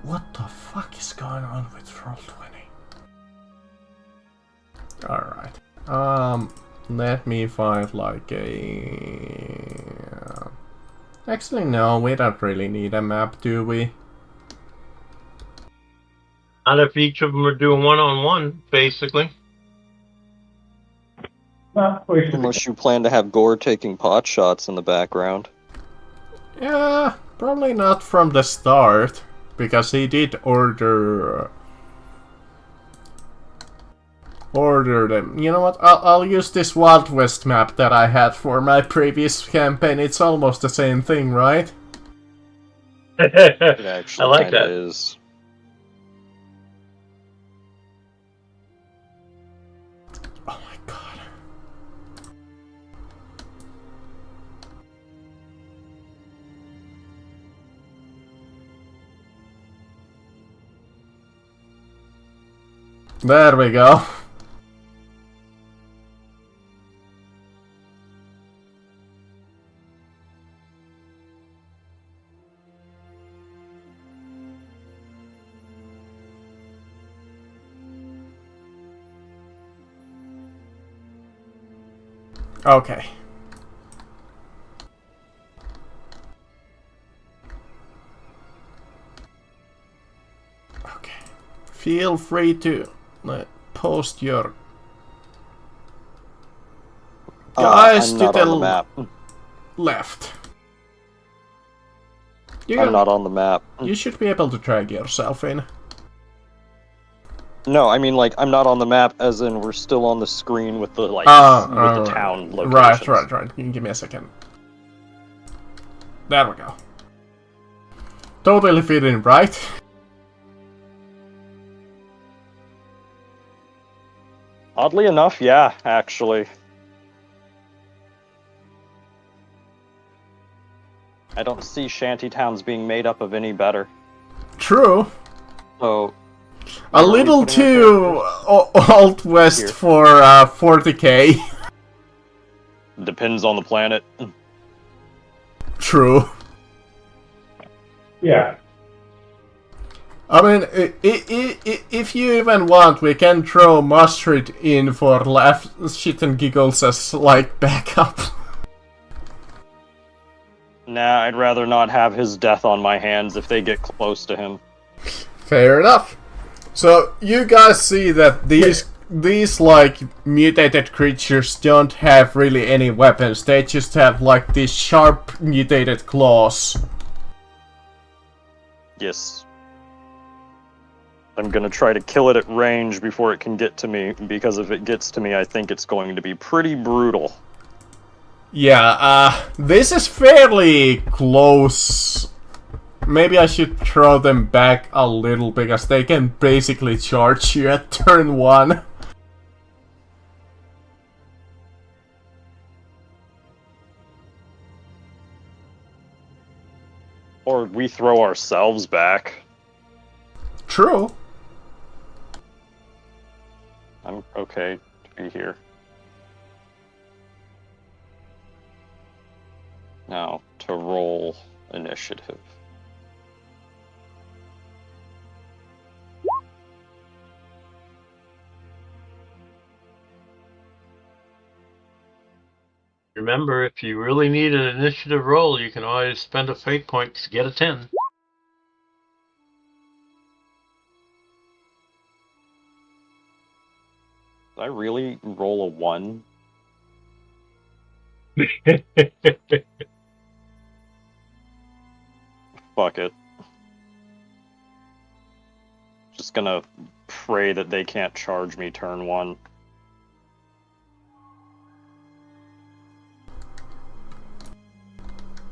What the fuck is going on with Roll20? Alright. Let me find like a... Actually, no, we don't really need a map, do we? Not if each of them are doing one-on-one, basically. We should be Unless you plan to have Gore taking pot shots in the background. Yeah, probably not from the start, because he did order them. You know what? I'll use this Wild West map that I had for my previous campaign. It's almost the same thing, right? It actually I like kinda that. is. Oh my god. There we go. Okay. Okay. Feel free to post your guys I'm to not the on the map. left. I'm not on the map. You should be able to drag yourself in. No, I mean like I'm not on the map, as in we're still on the screen with the like with the town locations. Right. Give me a second. There we go. Totally fitting, right? Oddly enough, yeah, actually. I don't see shantytowns being made up of any better. True. So, A where are we little putting our too Old West Here. for 40k. Depends on the planet. True. Yeah. I mean, if you even want, we can throw Mustard in for laugh, shit and giggles as, like, backup. Nah, I'd rather not have his death on my hands if they get close to him. Fair enough. So, you guys see that these, like, mutated creatures don't have really any weapons. They just have, like, these sharp mutated claws. Yes. I'm gonna try to kill it at range before it can get to me, because if it gets to me, I think it's going to be pretty brutal. Yeah, this is fairly close. Maybe I should throw them back a little, because they can basically charge you at turn 1. Or we throw ourselves back. True. I'm okay to be here. Now, to roll initiative. Remember, if you really need an initiative roll, you can always spend a fate point to get a 10. Did I really roll a 1? Fuck it. Just gonna pray that they can't charge me turn 1.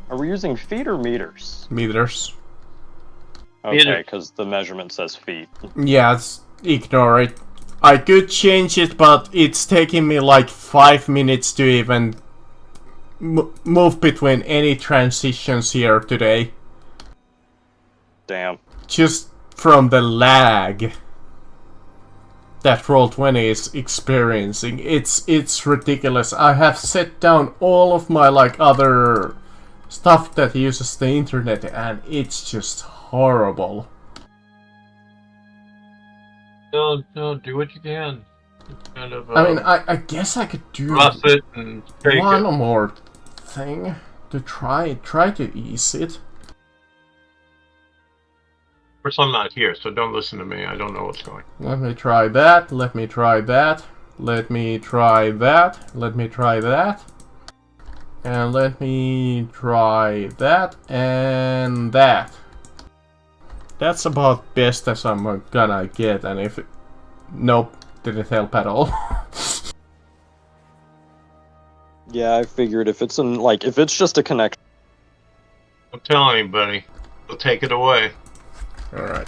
Are we using feet or meters? Meters. Okay, Meter. because the measurement says feet. Yeah, ignore it. I could change it, but it's taking me like 5 minutes to even move between any transitions here today. Damn. Just from the lag that Roll20 is experiencing. It's ridiculous. I have set down all of my like other stuff that uses the internet, and it's just horrible. No, do what you can. Kind of, I mean, I guess I could do rough it and take one it. more thing to try to ease it. Of course, I'm not here, so don't listen to me. I don't know what's going. Let me try that. Let me try that. Let me try that. Let me try that. And let me try that and that. That's about best as I'm gonna get, and if nope, didn't help at all. Yeah, I figured if it's if it's just a connection. Don't tell anybody. They'll take it away. Alright.